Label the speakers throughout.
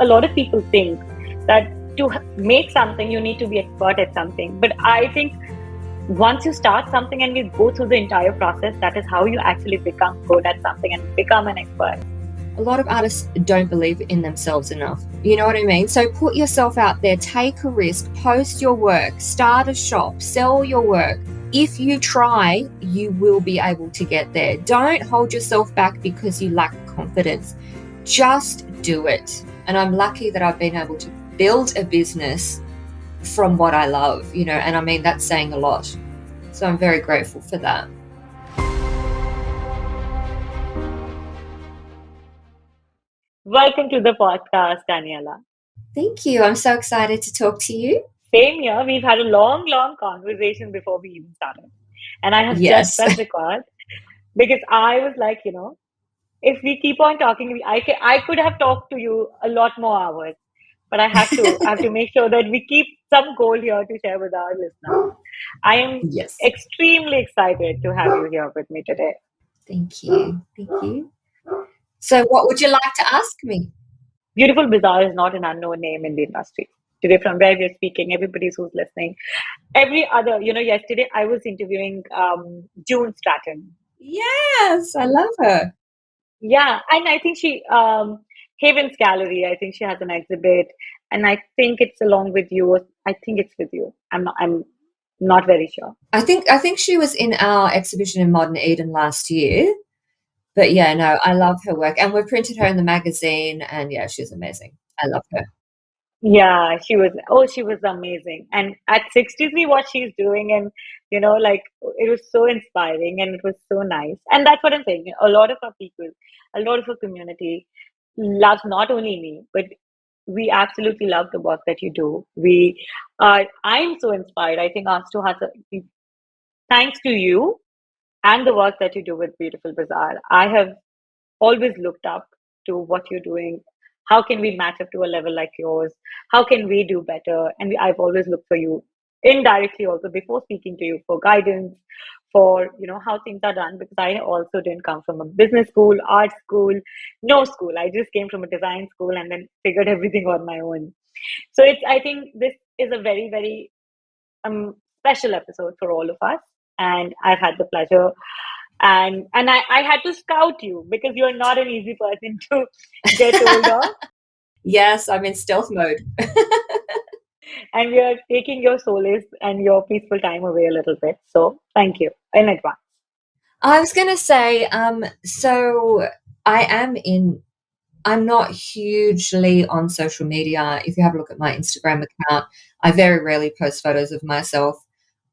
Speaker 1: a lot of people think that to make something, you need to be expert at something. But I think once you start something and you go through the entire process, that is how you actually become good at something and become an expert.
Speaker 2: A lot of artists don't believe in themselves enough. You know what I mean? So put yourself out there, take a risk, post your work, start a shop, sell your work. If you try, you will be able to get there. Don't hold yourself back because you lack confidence. Just do it. And I'm lucky that I've been able to build a business from what I love, you know, and I mean, that's saying a lot. So I'm very grateful for that.
Speaker 1: Welcome to the podcast, Danijela.
Speaker 2: Thank you. I'm so excited to talk to you.
Speaker 1: Same here. We've had a long conversation before we even started. And I have just pressed record because I was like, if we keep on talking, I could have talked to you a lot more hours. But I have to make sure that we keep some goal here to share with our listeners. I am extremely excited to have you here with me today.
Speaker 2: Thank you. Thank you. So what would you like to ask me?
Speaker 1: Beautiful Bazaar is not an unknown name in the industry. Today, from where we're speaking, everybody who's listening, every other, yesterday I was interviewing June Stratton.
Speaker 2: Yes, I love her.
Speaker 1: Yeah, and I think she, Haven's Gallery, I think she has an exhibit, and I think it's along with you. I think it's with you. I'm not very sure.
Speaker 2: I think she was in our exhibition in Modern Eden last year. But yeah, no, I love her work. And we printed her in the magazine, and yeah, she's amazing. I love her.
Speaker 1: Yeah, she was amazing. And at 63, what she's doing, and it was so inspiring and it was so nice. And that's what I'm saying. A lot of our people, a lot of our community loves not only me, but we absolutely love the work that you do. I'm so inspired. I think us two has thanks to you and the work that you do with Beautiful Bazaar, I have always looked up to what you're doing. How can we match up to a level like yours? How can we do better? And I've always looked for you indirectly also before speaking to you for guidance, for how things are done, because I also didn't come from a business school, art school, no school. I just came from a design school and then figured everything on my own. So I think this is a very, very special episode for all of us. And I've had the pleasure and I had to scout you because you're not an easy person to get hold of.
Speaker 2: Yes, I'm in stealth mode.
Speaker 1: And we are taking your solace and your peaceful time away a little bit. So thank you in advance.
Speaker 2: I was going to say, so I'm not hugely on social media. If you have a look at my Instagram account, I very rarely post photos of myself.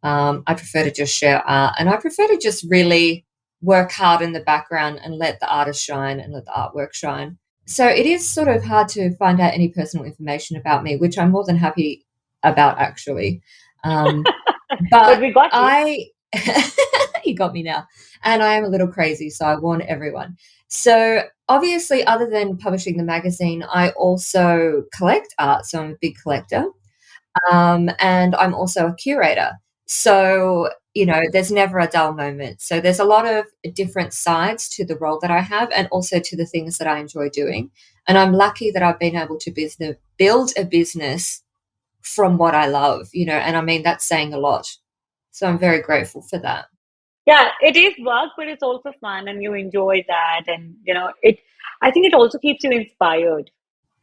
Speaker 2: I prefer to just share art, and I prefer to just really work hard in the background and let the artist shine and let the artwork shine. So it is sort of hard to find out any personal information about me, which I'm more than happy about, actually. But
Speaker 1: we got you.
Speaker 2: You got me now. And I am a little crazy, so I warn everyone. So obviously, other than publishing the magazine, I also collect art. So I'm a big collector. And I'm also a curator. So, there's never a dull moment. So there's a lot of different sides to the role that I have and also to the things that I enjoy doing. And I'm lucky that I've been able to build a business from what I love, and I mean, that's saying a lot. So I'm very grateful for that.
Speaker 1: Yeah, it is work, but it's also fun and you enjoy that. And, I think it also keeps you inspired.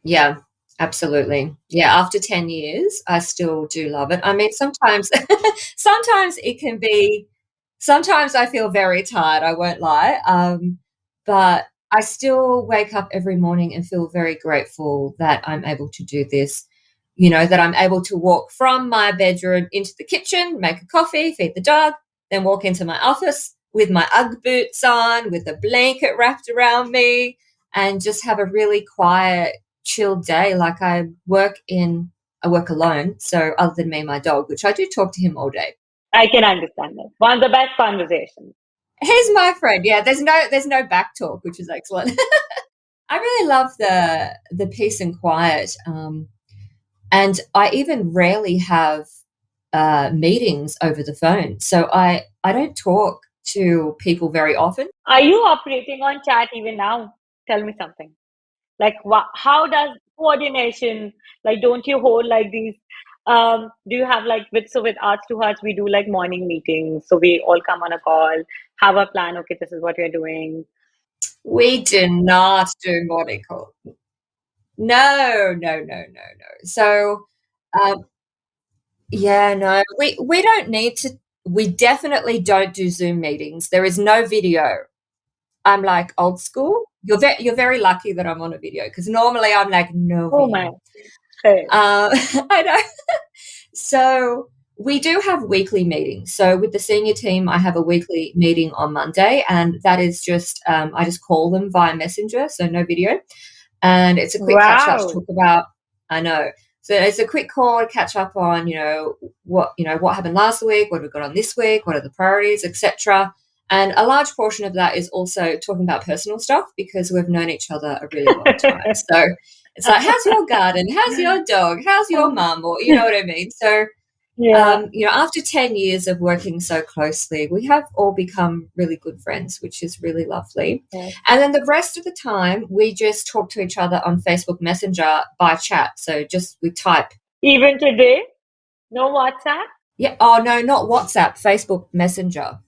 Speaker 2: Yeah, absolutely. Yeah, after 10 years, I still do love it. I mean, sometimes sometimes I feel very tired, I won't lie. But I still wake up every morning and feel very grateful that I'm able to do this, that I'm able to walk from my bedroom into the kitchen, make a coffee, feed the dog, then walk into my office with my Ugg boots on, with a blanket wrapped around me, and just have a really quiet, chill day. Like I work alone. So other than me and my dog, which I do talk to him all day.
Speaker 1: I can understand that. One of the best conversations.
Speaker 2: He's my friend. Yeah, there's no back talk, which is excellent. I really love the peace and quiet. And I even rarely have meetings over the phone. So I don't talk to people very often.
Speaker 1: Are you operating on chat even now? Tell me something. Like, how does coordination? Like, don't you hold like these? Do you have like with Arts to Hearts, we do like morning meetings. So we all come on a call, have a plan. Okay, this is what we're doing.
Speaker 2: We do not do morning call. No, no, no, no, no. So, um, yeah, no, we don't need to. We definitely don't do Zoom meetings. There is no video. I'm like old school. You're very lucky that I'm on a video because normally I'm like no
Speaker 1: Oh my.
Speaker 2: video.
Speaker 1: Hey.
Speaker 2: I know. So we do have weekly meetings. So with the senior team, I have a weekly meeting on Monday, and that is just I just call them via Messenger, so no video, and it's a quick catch up to
Speaker 1: Wow.
Speaker 2: talk about. I know. So it's a quick call to catch up on what happened last week, what have we got on this week, what are the priorities, etc. And a large portion of that is also talking about personal stuff because we've known each other a really long time. So it's like, how's your garden? How's your dog? How's your mum? Or you know what I mean? So
Speaker 1: Yeah.
Speaker 2: after 10 years of working so closely, we have all become really good friends, which is really lovely.
Speaker 1: Yeah.
Speaker 2: And then the rest of the time, we just talk to each other on Facebook Messenger by chat. So just we type.
Speaker 1: Even today, no WhatsApp?
Speaker 2: Yeah. Oh, no, not WhatsApp, Facebook Messenger.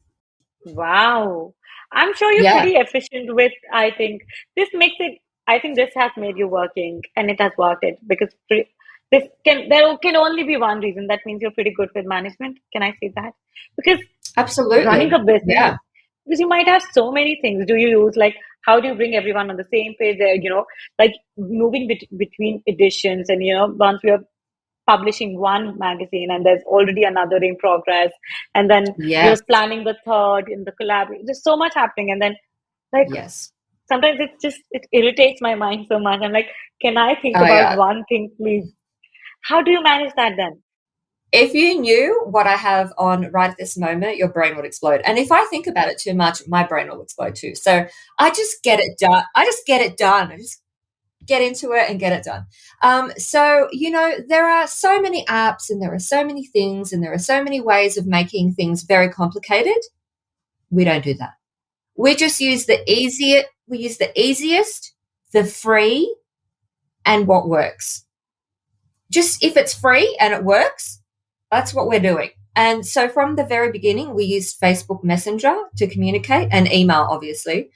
Speaker 1: Wow. I'm sure you're
Speaker 2: Yeah,
Speaker 1: pretty efficient with, I think this makes it, I think this has made you working and it has worked it because there can only be one reason. That means you're pretty good with management. Can I say that? Because running a
Speaker 2: absolutely.
Speaker 1: business,
Speaker 2: Yeah.
Speaker 1: because you might have so many things. Do you use like, how do you bring everyone on the same page there? Like moving between editions and, once we are publishing one magazine and there's already another in progress and then you're
Speaker 2: Yes.
Speaker 1: planning the third in the collaboration, there's so much happening and then like
Speaker 2: Yes.
Speaker 1: sometimes it irritates my mind so much. I'm like, can I think
Speaker 2: Oh,
Speaker 1: about
Speaker 2: yeah.
Speaker 1: one thing please? How do you manage that then?
Speaker 2: If you knew what I have on right at this moment, your brain would explode. And if I think about it too much, my brain will explode too. So I just get it done. I just get it done. I just get into it and get it done. So, there are so many apps and there are so many things and there are so many ways of making things very complicated. We don't do that. We just use the easiest, the free, and what works. Just if it's free and it works, that's what we're doing. And so from the very beginning, we used Facebook Messenger to communicate and email, obviously.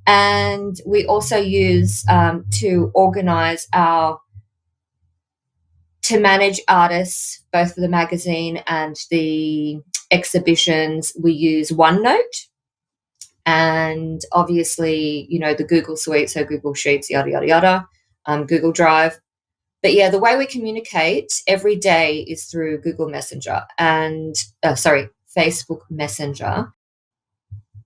Speaker 2: And we also use to organize to manage artists, both for the magazine and the exhibitions. We use OneNote and obviously, the Google Suite, so Google Sheets, yada, yada, yada, Google Drive. But yeah, the way we communicate every day is through Google Messenger and, Facebook Messenger.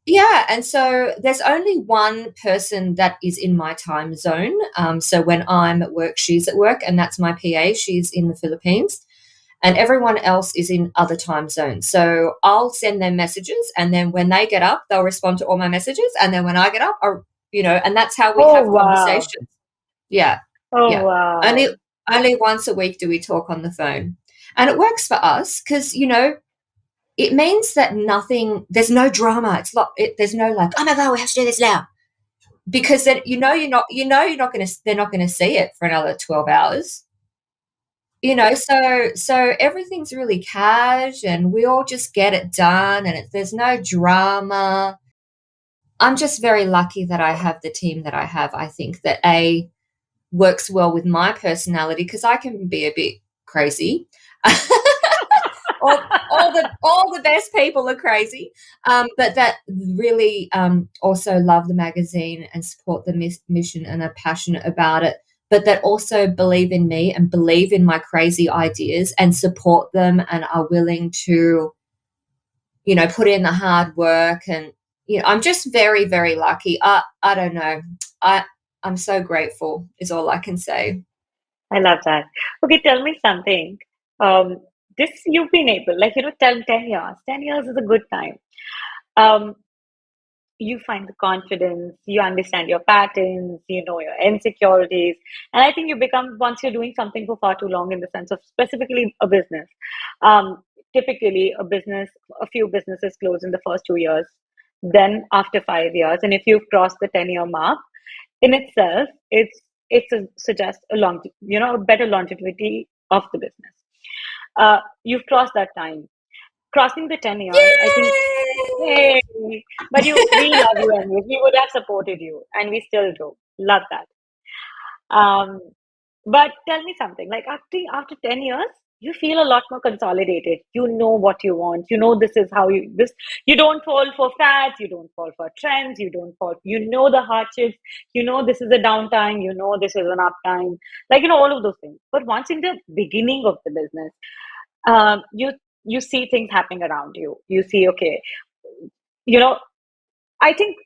Speaker 2: Yeah, and so there's only one person that is in my time zone. So when I'm at work, she's at work, and that's my PA. She's in the Philippines, and everyone else is in other time zones. So I'll send them messages, and then when they get up, they'll respond to all my messages, and then when I get up, and that's how we
Speaker 1: Oh
Speaker 2: have
Speaker 1: wow.
Speaker 2: conversations. Yeah,
Speaker 1: Oh
Speaker 2: yeah. Only
Speaker 1: wow.
Speaker 2: only once a week do we talk on the phone, and it works for us because it means that there's no drama. There's no like, oh my God, we have to do this now. Because then you're not going to, they're not going to see it for another 12 hours. So everything's really cash and we all just get it done and there's no drama. I'm just very lucky that I have the team that I have. I think that works well with my personality because I can be a bit crazy. all the best people are crazy, but that really also love the magazine and support the mission and are passionate about it, but that also believe in me and believe in my crazy ideas and support them and are willing to put in the hard work. And I'm just very, very lucky. I don't know, I'm so grateful is all I can say.
Speaker 1: I love that. Okay, tell me something. Um, this you've been able, like, tell 10 years. 10 years is a good time. Um, you find the confidence, you understand your patterns, you know your insecurities. And I think you become, once you're doing something for far too long, in the sense of specifically a business, um, typically a few businesses close in the first 2 years, then after 5 years. And if you've crossed the 10-year mark, in itself, it's suggests a better longevity of the business. You've crossed that time. Crossing the 10 years, I think,
Speaker 2: Yay!
Speaker 1: hey, but we love you anyways. We would have supported you, and we still do. Love that. Um, but tell me something, like after 10 years, you feel a lot more consolidated. You know what you want. You know this is how you don't fall for fads, you don't fall for trends, you know the hardships, you know this is a downtime, you know this is an uptime, like all of those things. But once in the beginning of the business, you see things happening around you. You see, okay, you know, I think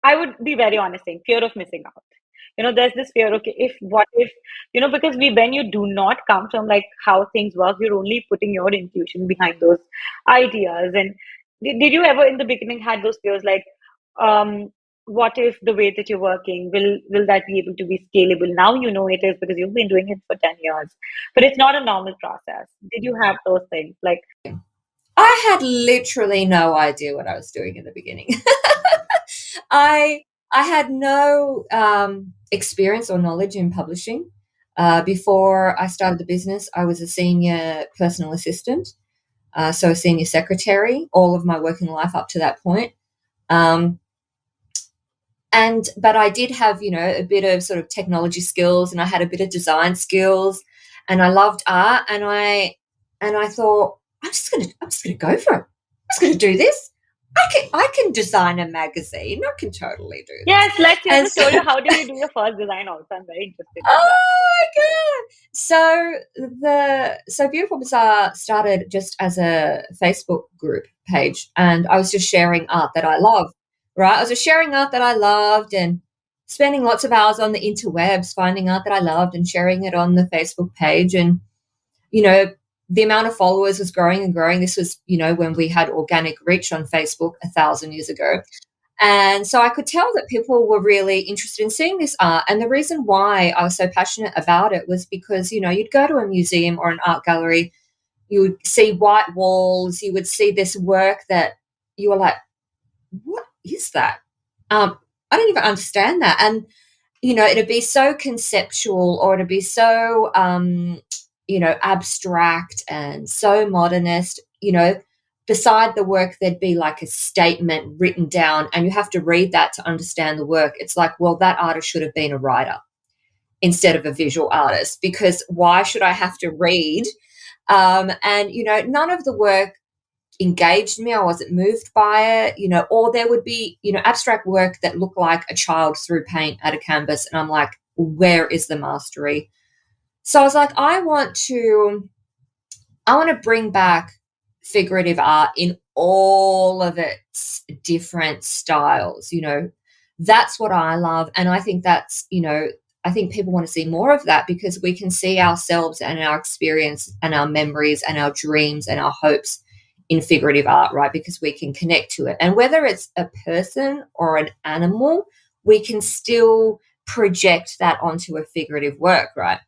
Speaker 1: I would be very honest saying fear of missing out. There's this fear, okay, if what if, because when you do not come from like how things work, you're only putting your intuition behind those ideas. And did you ever in the beginning had those fears like, what if the way that you're working, will that be able to be scalable? Now you know it is because you've been doing it for 10 years, but it's not a normal process. Did you have those things like,
Speaker 2: I had literally no idea what I was doing in the beginning. I I had no experience or knowledge in publishing. Before I started the business, I was a senior personal assistant, so a senior secretary, all of my working life up to that point. Um, but I did have, a bit of sort of technology skills, and I had a bit of design skills, and I loved art, and I thought, I'm just gonna go for it. I'm just gonna do this. I can design a magazine. I can totally do this.
Speaker 1: yes, let's hear
Speaker 2: And
Speaker 1: the
Speaker 2: so,
Speaker 1: story. How did you do your first design also? I'm very interested in that.
Speaker 2: oh my god! So Beautiful Bazaar started just as a Facebook group page, and I was just sharing art that I love. Right, I was just sharing art that I loved, and spending lots of hours on the interwebs finding art that I loved and sharing it on the Facebook page. And you know, the amount of followers was growing and growing. This was, when we had organic reach on Facebook 1,000 years ago. And so I could tell that people were really interested in seeing this art. And the reason why I was so passionate about it was because, you'd go to a museum or an art gallery, you would see white walls, you would see this work that you were like, what is that? I don't even understand that. And, it'd be so conceptual, or it'd be so, abstract and so modernist. Beside the work, there'd be like a statement written down, and you have to read that to understand the work. It's like, well, that artist should have been a writer instead of a visual artist, because why should I have to read? And, none of the work engaged me. I wasn't moved by it, or there would be, abstract work that looked like a child threw paint at a canvas. And I'm like, where is the mastery? So I was like, I want to bring back figurative art in all of its different styles. That's what I love. And I think I think people want to see more of that, because we can see ourselves and our experience and our memories and our dreams and our hopes in figurative art, right? Because we can connect to it. And whether it's a person or an animal, we can still project that onto a figurative work, right?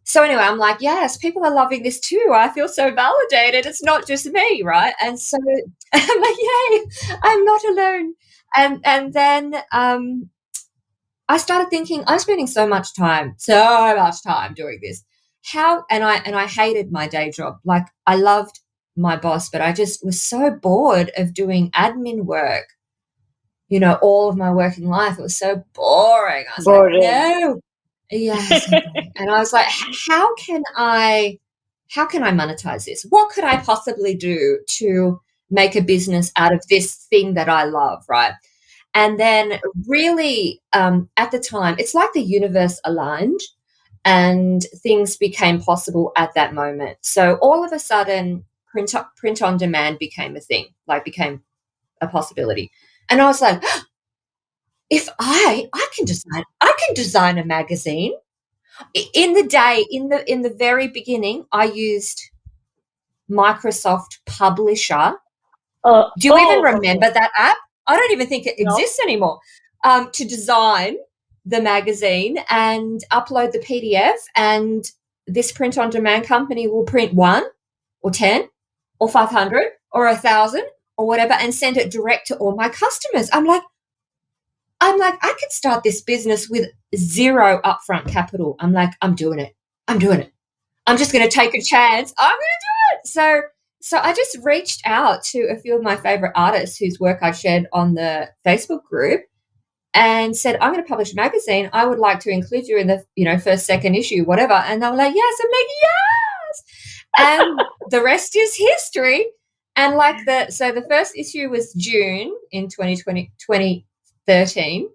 Speaker 2: So anyway, I'm like, yes, people are loving this too. I feel so validated. It's not just me, right? And so I'm like, yay, I'm not alone. And then I started thinking, I'm spending so much time doing this. And I hated my day job. Like, I loved my boss, but I just was so bored of doing admin work, all of my working life. It was so boring. I was like,
Speaker 1: Boring.
Speaker 2: no. Yeah, so boring. And I was like, how can I monetize this? What could I possibly do to make a business out of this thing that I love, right? And then really, at the time, it's like the universe aligned and things became possible at that moment. So all of a sudden, print on demand became a thing, like became a possibility. And I was like, if I can design a magazine. In the very beginning, I used Microsoft Publisher. Do you even
Speaker 1: Okay.
Speaker 2: remember that app? I don't even think it
Speaker 1: No.
Speaker 2: exists anymore. To design the magazine and upload the PDF, and this print on demand company will print 1 or 10 or 500 or 1,000 or whatever and send it direct to all my customers. I'm like, I'm like, I could start this business with zero upfront capital. I'm like, I'm doing it. I'm doing it. I'm just going to take a chance. I'm going to do it. So I just reached out to a few of my favorite artists whose work I shared on the Facebook group and said, I'm going to publish a magazine. I would like to include you in the, first, second issue, whatever. And they were like, yes. I'm like, yes. And the rest is history. And so the first issue was June in 2013,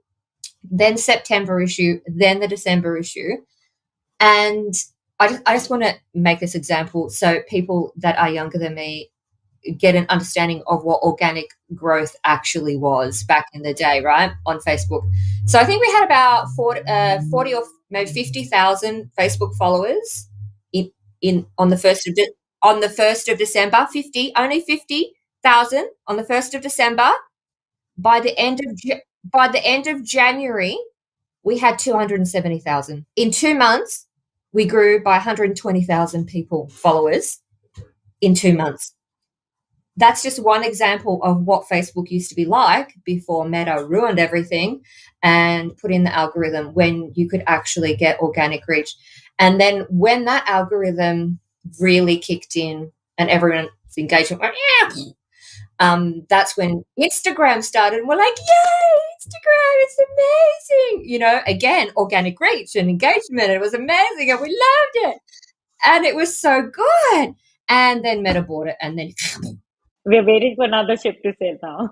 Speaker 2: then September issue, then the December issue. And I just want to make this example so people that are younger than me get an understanding of what organic growth actually was back in the day, right, on Facebook. So I think we had about 40 or maybe 50,000 Facebook followers in on the first of December. Only 50,000 on the 1st of December. By the end of January, we had 270,000. In 2 months, we grew by 120,000 followers in 2 months. That's just one example of what Facebook used to be like before Meta ruined everything and put in the algorithm, when you could actually get organic reach. And then when that algorithm really kicked in and everyone's engagement went, that's when Instagram started, and we're like, yay, Instagram, it's amazing. Again, organic reach and engagement. It was amazing and we loved it. And it was so good. And then Meta bought it, and then
Speaker 1: We're waiting for another ship to sail now.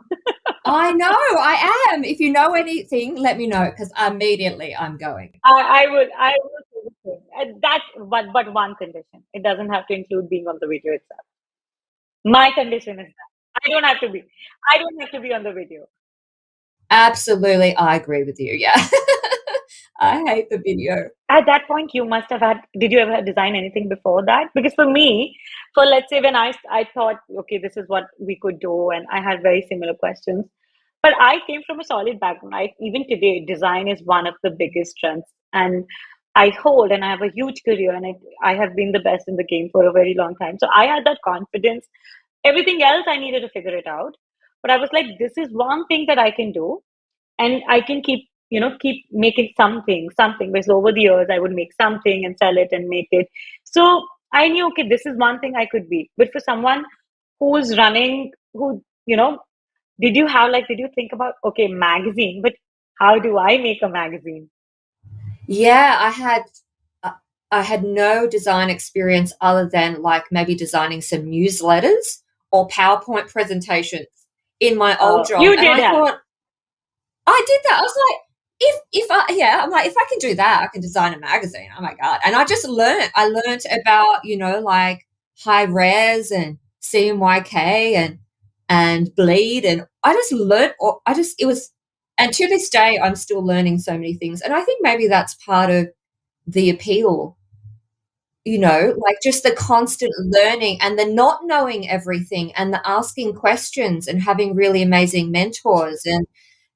Speaker 2: I know, I am. If you know anything, let me know, because immediately I'm going.
Speaker 1: I would say the same. That's but one condition. It doesn't have to include being on the video itself. My condition is that I don't have to be on the video.
Speaker 2: Absolutely, I agree with you. Yeah. I hate the video.
Speaker 1: At that point, you must have had, did you ever design anything before that? Because for me, for let's say when I thought, okay, this is what we could do, and I had very similar questions. But I came from a solid background. Even today, design is one of the biggest strengths. And I hold and I have a huge career, and I have been the best in the game for a very long time. So I had that confidence. Everything else, I needed to figure it out. But I was like, this is one thing that I can do, and I can keep making something, because over the years I would make something and sell it and make it. So I knew, okay, this is one thing I could be. But for someone who's running, did you think about, okay, magazine, but how do I make a magazine?
Speaker 2: Yeah, I had no design experience other than like maybe designing some newsletters or PowerPoint presentations in my old job.
Speaker 1: You
Speaker 2: And
Speaker 1: did
Speaker 2: I
Speaker 1: have.
Speaker 2: thought, I did that. I was like, I'm like, if I can do that, I can design a magazine. Oh my God. And I learned about, like high res and CMYK and bleed. And I just learned, it was, and to this day, I'm still learning so many things. And I think maybe that's part of the appeal, like just the constant learning and the not knowing everything and the asking questions and having really amazing mentors. And,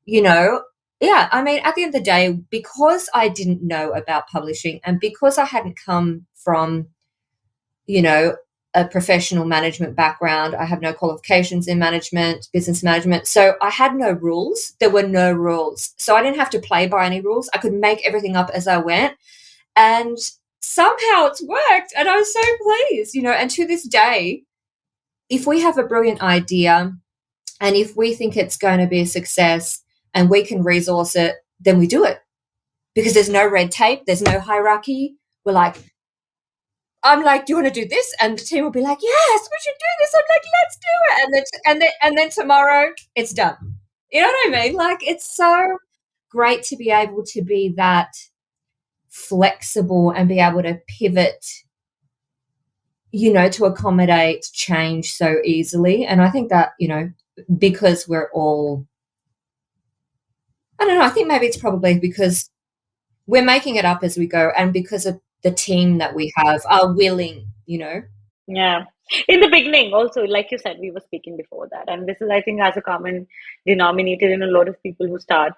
Speaker 2: you know, yeah, I mean, at the end of the day, because I didn't know about publishing and because I hadn't come from, a professional management background, I have no qualifications in management, business management. So I had no rules. There were no rules. So I didn't have to play by any rules. I could make everything up as I went. And somehow it's worked. And I was so pleased, and to this day, if we have a brilliant idea and if we think it's going to be a success and we can resource it, then we do it, because there's no red tape, there's no hierarchy. I'm like, do you want to do this? And the team will be like, yes, we should do this. I'm like, let's do it. And then tomorrow it's done. You know what I mean? Like, it's so great to be able to be that flexible and be able to pivot, to accommodate change so easily. And I think that, because we're all, I don't know, I think maybe it's probably because we're making it up as we go, and because of the team that we have are willing.
Speaker 1: Yeah. In the beginning, also, like you said, we were speaking before that. And this is, I think, as a common denominator in a lot of people who start.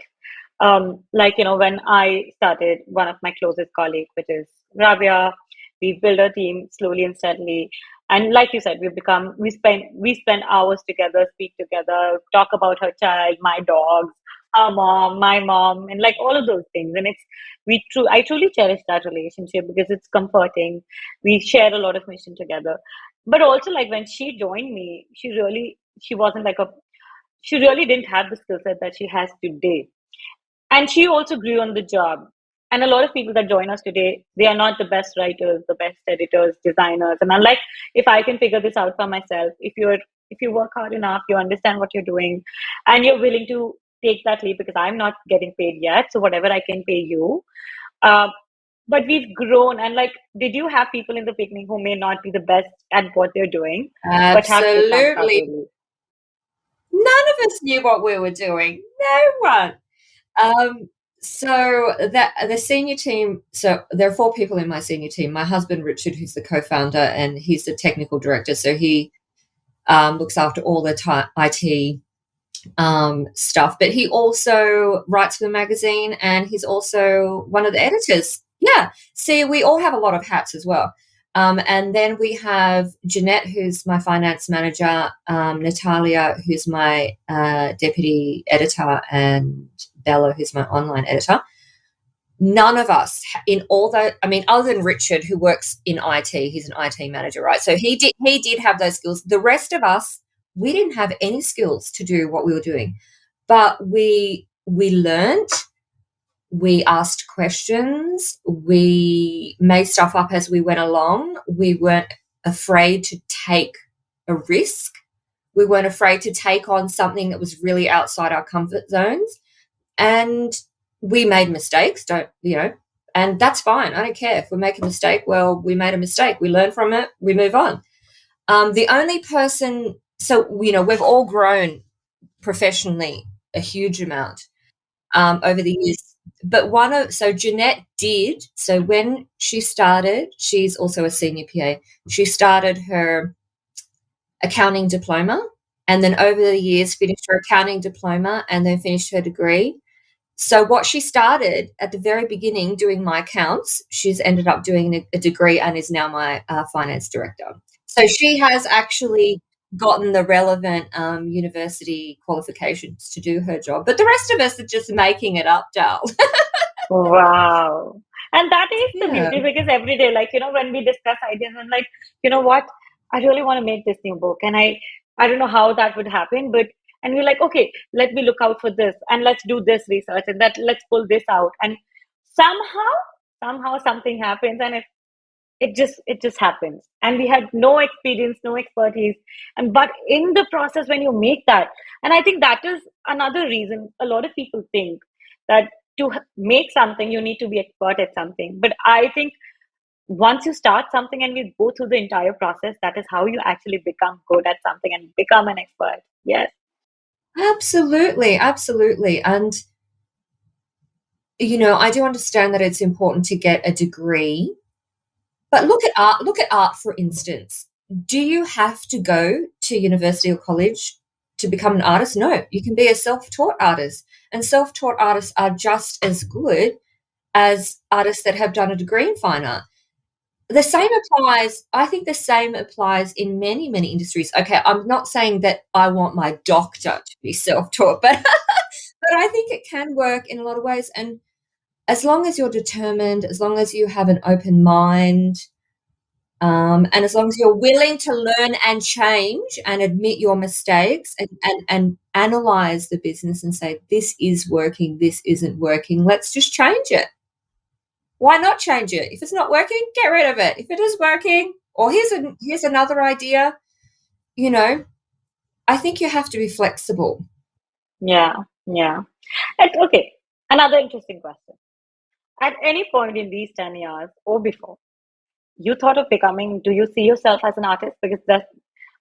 Speaker 1: When I started, one of my closest colleagues, which is Rabia, we built a team slowly and steadily. And like you said, we spend hours together, speak together, talk about her child, my dogs, our mom, my mom, and like all of those things. And I truly cherish that relationship because it's comforting. We share a lot of mission together. But also, like when she joined me, she wasn't like she really didn't have the skill set that she has today. And she also grew on the job. And a lot of people that join us today, they are not the best writers, the best editors, designers. And I'm like, if I can figure this out for myself, if you work hard enough, you understand what you're doing, and you're willing to take that leap, because I'm not getting paid yet, so whatever I can pay you. Uh, but we've grown, and like, did you have people in the beginning who may not be the best at what they're doing, but have become
Speaker 2: Absolutely.
Speaker 1: probably?
Speaker 2: None of us knew what we were doing. No one. Um, so that the senior team, so there are four people in my senior team. My husband, Richard, who's the co-founder, and he's the technical director. So he looks after all the IT stuff, but he also writes for the magazine and he's also one of the editors. Yeah. See, we all have a lot of hats as well. And then we have Jeanette, who's my finance manager, Natalia, who's my deputy editor, and Bella, who's my online editor. None of us in all the, I mean, other than Richard, who works in IT, he's an IT manager, right? So he did have those skills. The rest of us, we didn't have any skills to do what we were doing, but we learned, we asked questions, we made stuff up as we went along. We weren't afraid to take a risk. We weren't afraid to take on something that was really outside our comfort zones. And we made mistakes, and that's fine. I don't care if we make a mistake. Well, we made a mistake. We learn from it. We move on. The only person, so, we've all grown professionally a huge amount over the years. But so Jeanette did, so when she started, she's also a senior PA. She started her accounting diploma and then over the years finished her accounting diploma and then finished her degree. So what she started at the very beginning doing my accounts, she's ended up doing a degree and is now my finance director. So she has actually gotten the relevant university qualifications to do her job. But the rest of us are just making it up, Dal.
Speaker 1: Wow. And that is the
Speaker 2: Yeah.
Speaker 1: beauty, because every day, like, when we discuss ideas, I'm like, you know what? I really want to make this new book. And I don't know how that would happen, but, and we're like, okay, let me look out for this and let's do this research and let's pull this out. And somehow something happens, and it just happens. And we had no experience, no expertise. And but in the process, when you make that, and I think that is another reason a lot of people think that to make something you need to be expert at something. But I think once you start something and you go through the entire process, that is how you actually become good at something and become an expert. Yes.
Speaker 2: Absolutely, absolutely. And I do understand that it's important to get a degree. But look at art, for instance. Do you have to go to university or college to become an artist? No, you can be a self-taught artist. And self-taught artists are just as good as artists that have done a degree in fine art. The same applies, I think the same applies in many, many industries. Okay, I'm not saying that I want my doctor to be self-taught, but but I think it can work in a lot of ways. And as long as you're determined, as long as you have an open mind, and as long as you're willing to learn and change and admit your mistakes and analyze the business and say, this is working, this isn't working, let's just change it. Why not change it? If it's not working, get rid of it. If it is working, or here's another idea, I think you have to be flexible.
Speaker 1: Yeah. Yeah. Okay. Another interesting question. At any point in these 10 years or before, you thought of becoming, do you see yourself as an artist? Because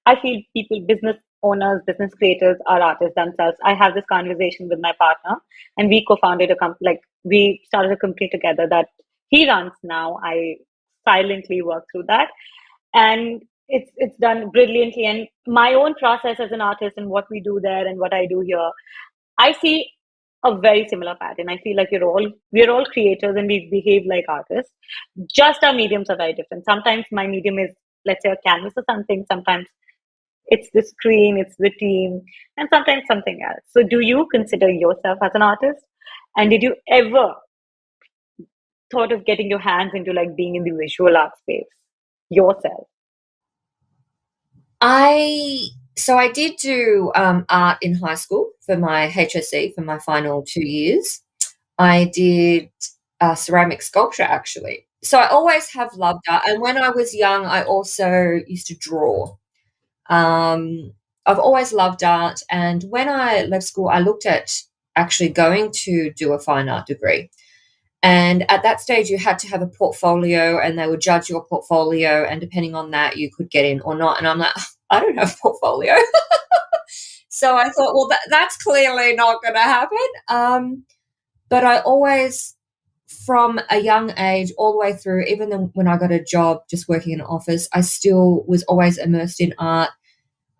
Speaker 1: I feel people, business owners, business creators are artists themselves. I have this conversation with my partner, and we co-founded a company, like we started a company together that he runs now. I silently work through that, and it's done brilliantly. And my own process as an artist and what we do there and what I do here, I see a very similar pattern. I feel like we're all creators and we behave like artists. Just our mediums are very different. Sometimes my medium is, let's say, a canvas or something. Sometimes It's the screen, it's the team, and sometimes something else. So, do you consider yourself as an artist? And did you ever thought of getting your hands into like being in the visual art space yourself?
Speaker 2: I did do art in high school for my HSC for my final 2 years. I did ceramic sculpture actually. So I always have loved art, and when I was young, I also used to draw. I've always loved art, and when I left school, I looked at actually going to do a fine art degree. And at that stage, you had to have a portfolio, and they would judge your portfolio, and depending on that, you could get in or not. And I'm like, I don't have a portfolio. So I thought, well, that's clearly not going to happen. But I always, from a young age, all the way through, even when I got a job just working in an office, I still was always immersed in art.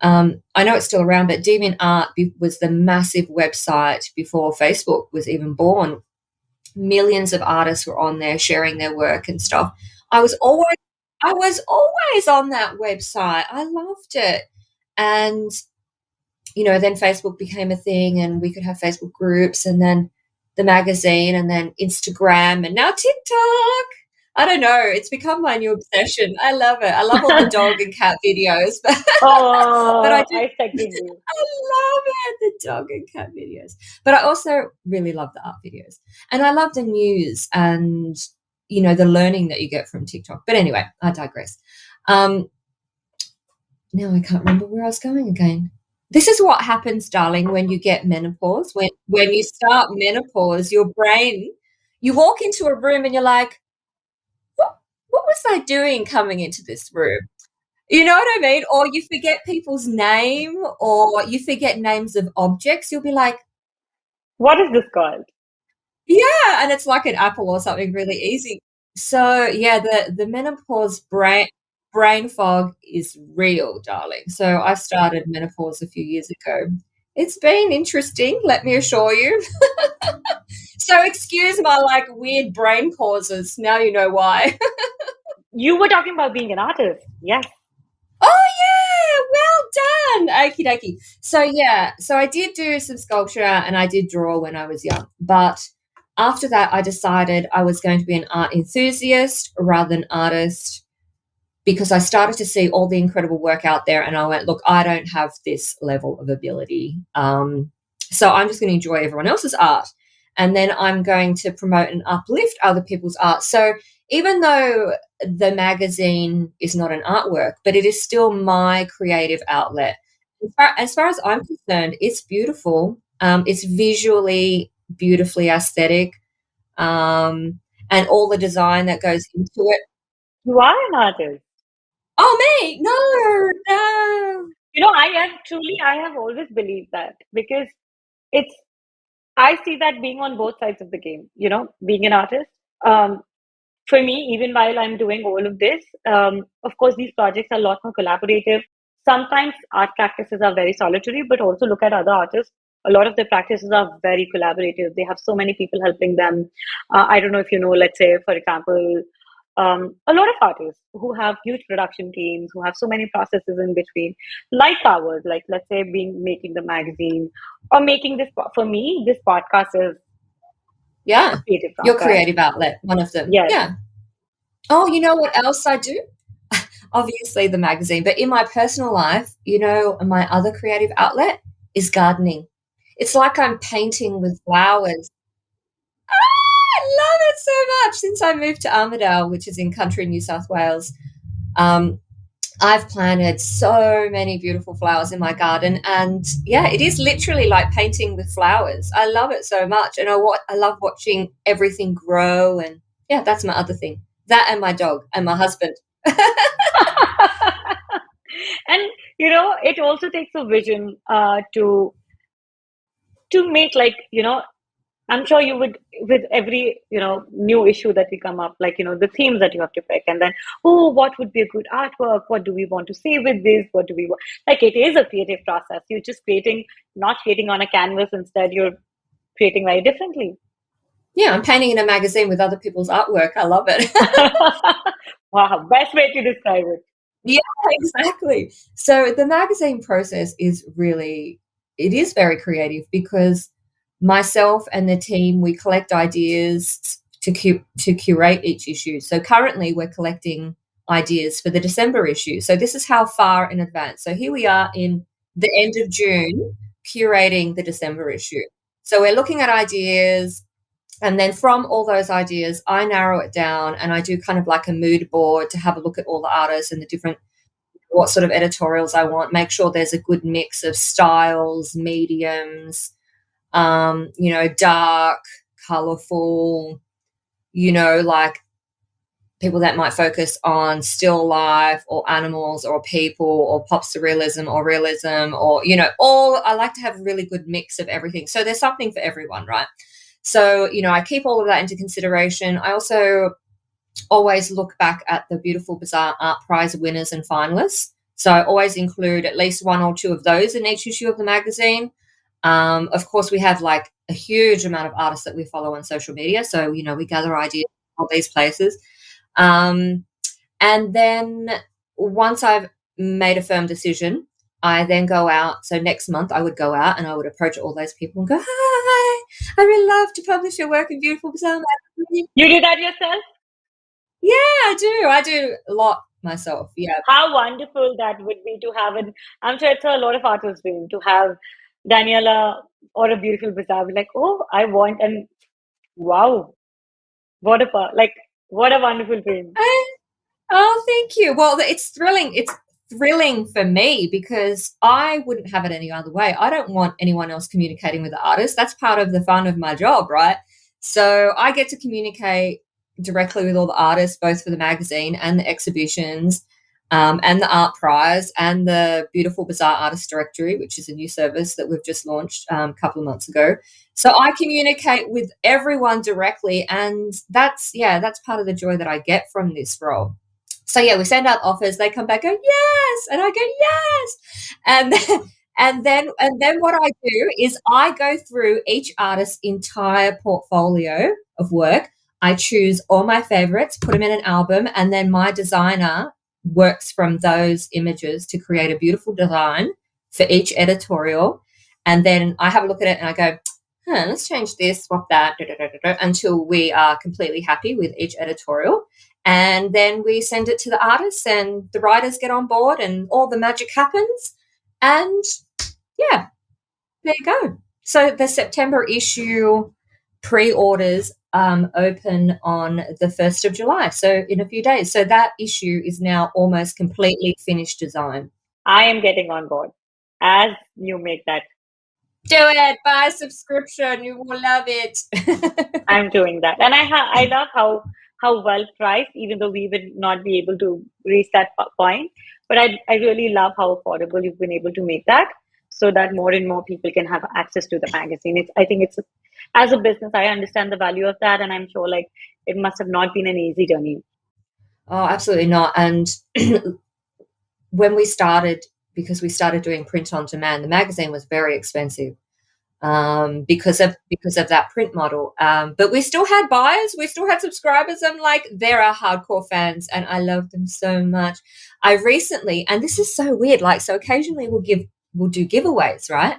Speaker 2: I know it's still around, but DeviantArt was the massive website before Facebook was even born. Millions of artists were on there sharing their work and stuff. I was always I was always on that website. I loved it. And then Facebook became a thing, and we could have Facebook groups, and then the magazine, and then Instagram, and now TikTok. I don't know. It's become my new obsession. I love it. I love all the dog and cat videos, but I
Speaker 1: Oh,
Speaker 2: do.
Speaker 1: I second you.
Speaker 2: I love it, the dog and cat videos. But I also really love the art videos. And I love the news and, the learning that you get from TikTok. But anyway, I digress. Um, Now I can't remember where I was going again. This is what happens, darling, when you get menopause. When you start menopause, your brain, you walk into a room and you're like, what was I doing coming into this room? You know what I mean? Or you forget people's name, or you forget names of objects. You'll be like,
Speaker 1: What is this called?
Speaker 2: yeah, and it's like an apple or something really easy. So yeah, the menopause brain fog is real, darling. So I started menopause a few years ago. It's been interesting, let me assure you. So excuse my like weird brain pauses. Now you know why.
Speaker 1: You were talking about being an artist. Yes.
Speaker 2: Oh yeah, well done. Okie dokie. So yeah, so I did do some sculpture and I did draw when I was young. But after that I decided I was going to be an art enthusiast rather than artist, because I started to see all the incredible work out there and I went, look, I don't have this level of ability. So I'm just going to enjoy everyone else's art. And then I'm going to promote and uplift other people's art. So even though the magazine is not an artwork, but it is still my creative outlet. As far as I'm concerned, it's beautiful. It's visually beautifully aesthetic, and all the design that goes into it.
Speaker 1: You are an artist.
Speaker 2: Oh, me? No, no.
Speaker 1: I have always believed that because it's, I see that being on both sides of the game, being an artist. Um, for me, even while I'm doing all of this, of course, these projects are a lot more collaborative. Sometimes art practices are very solitary, but also look at other artists. A lot of their practices are very collaborative. They have so many people helping them. I don't know if you know, let's say, for example, a lot of artists who have huge production teams, who have so many processes in between, like ours, like let's say being making the magazine or making this. For me, this podcast is a
Speaker 2: Yeah.
Speaker 1: creative
Speaker 2: Your
Speaker 1: process.
Speaker 2: creative outlet, one of them.
Speaker 1: Yes.
Speaker 2: Yeah. Oh, you know what else I do? Obviously the magazine, but in my personal life, my other creative outlet is gardening. It's like I'm painting with flowers. I love it so much. Since I moved to Armidale, which is in country New South Wales, um, I've planted so many beautiful flowers in my garden, and yeah, it is literally like painting with flowers. I love it so much, and I love watching everything grow. And yeah, that's my other thing. That and my dog and my husband.
Speaker 1: And it also takes a vision to make, like, I'm sure you would, with every new issue that we come up, like, the themes that you have to pick, and then, oh, what would be a good artwork, what do we want to say with this, what do we want, like, it is a creative process. You're just creating, not creating on a canvas, instead you're creating very differently.
Speaker 2: Yeah, I'm painting in a magazine with other people's artwork. I love it.
Speaker 1: Wow, best way to describe it.
Speaker 2: Yeah, exactly. So the magazine process is really, it is very creative because myself and the team, we collect ideas to curate each issue. So currently we're collecting ideas for the December issue. So this is how far in advance. So here we are in the end of June curating the December issue. So we're looking at ideas, and then from all those ideas, I narrow it down and I do kind of like a mood board to have a look at all the artists and the different, what sort of editorials I want, make sure there's a good mix of styles, mediums, dark, colorful, like people that might focus on still life or animals or people or pop surrealism or realism or, all. I like to have a really good mix of everything. So there's something for everyone, right? So, I keep all of that into consideration. I also always look back at the Beautiful Bazaar Art Prize winners and finalists. So I always include at least one or two of those in each issue of the magazine. Of course, we have like a huge amount of artists that we follow on social media. So, we gather ideas from all these places. Um, and then once I've made a firm decision, I then go out. So next month I would go out and I would approach all those people and go, "Hi, I really love to publish your work in Beautiful Bazaar magazine."
Speaker 1: You do that yourself?
Speaker 2: Yeah, I do. I do a lot myself. Yeah.
Speaker 1: How wonderful that would be to have it. I'm sure it's a lot of artists' dream to have Daniela or a Beautiful Bazaar be like, oh, I want, and wow, like, what a wonderful dream.
Speaker 2: Oh, thank you. Well, it's thrilling. It's thrilling for me because I wouldn't have it any other way. I don't want anyone else communicating with the artist. That's part of the fun of my job, right? So I get to communicate directly with all the artists, both for the magazine and the exhibitions, and the art prize and the Beautiful Bazaar Artist Directory, which is a new service that we've just launched a couple of months ago. So I communicate with everyone directly, and that's part of the joy that I get from this role. So yeah, we send out offers, they come back, go yes, and I go yes, and then, and then what I do is I go through each artist's entire portfolio of work. I choose all my favorites, put them in an album, and then my designer works from those images to create a beautiful design for each editorial. And then I have a look at it and I go, let's change this, swap that, until we are completely happy with each editorial. And then we send it to the artists and the writers get on board and all the magic happens. And yeah, there you go. So the September issue pre-orders open on the 1st of July, so in a few days. So that issue is now almost completely finished design.
Speaker 1: I am getting on board as you make that.
Speaker 2: Do it, buy a subscription, you will love it.
Speaker 1: I'm doing that, and I love how well priced, even though we would not be able to reach that point. But I really love how affordable you've been able to make that, so that more and more people can have access to the magazine. I think it's, as a business, I understand the value of that, and I'm sure like it must have not been an easy journey.
Speaker 2: Oh, absolutely not. And when we started, because we started doing print on demand, the magazine was very expensive because of that print model. But we still had buyers, we still had subscribers. I'm like, they're our hardcore fans, and I love them so much. I recently, and this is so weird, like, so occasionally we'll do giveaways, right?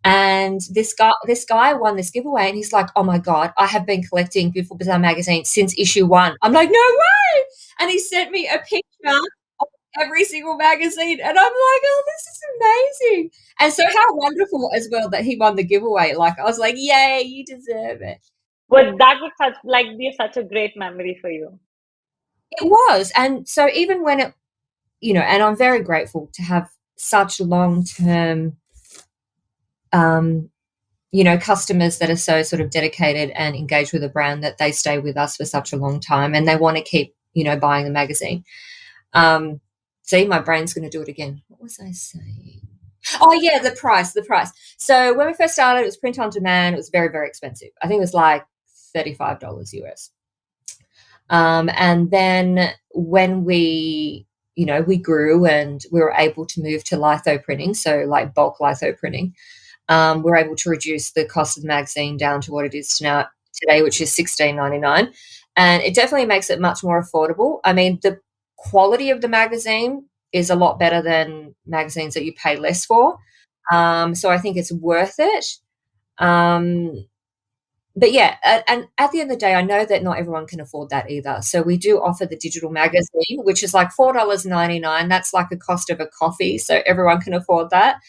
Speaker 2: And this guy won this giveaway, and he's like, "Oh my god, I have been collecting Beautiful Bazaar magazine since issue 1." I'm like, "No way!" And he sent me a picture every single magazine, and I'm like, oh, this is amazing. And so how wonderful as well that he won the giveaway. Like, I was like, yay, you deserve it.
Speaker 1: But that would be such a great memory for you.
Speaker 2: It was. And so even when it, and I'm very grateful to have such long-term customers that are so sort of dedicated and engaged with a brand that they stay with us for such a long time and they want to keep buying the magazine. See, my brain's going to do it again. What was I saying? Oh, yeah, the price. So when we first started, it was print on demand. It was very, very expensive. I think it was like $35 US. And then when we grew and we were able to move to litho printing, so like bulk litho printing, we're able to reduce the cost of the magazine down to what it is today, which is $16.99. And it definitely makes it much more affordable. I mean, the quality of the magazine is a lot better than magazines that you pay less for. So I think it's worth it. Um, but yeah, and at the end of the day, I know that not everyone can afford that either. So we do offer the digital magazine, which is like $4.99. That's like the cost of a coffee. So everyone can afford that,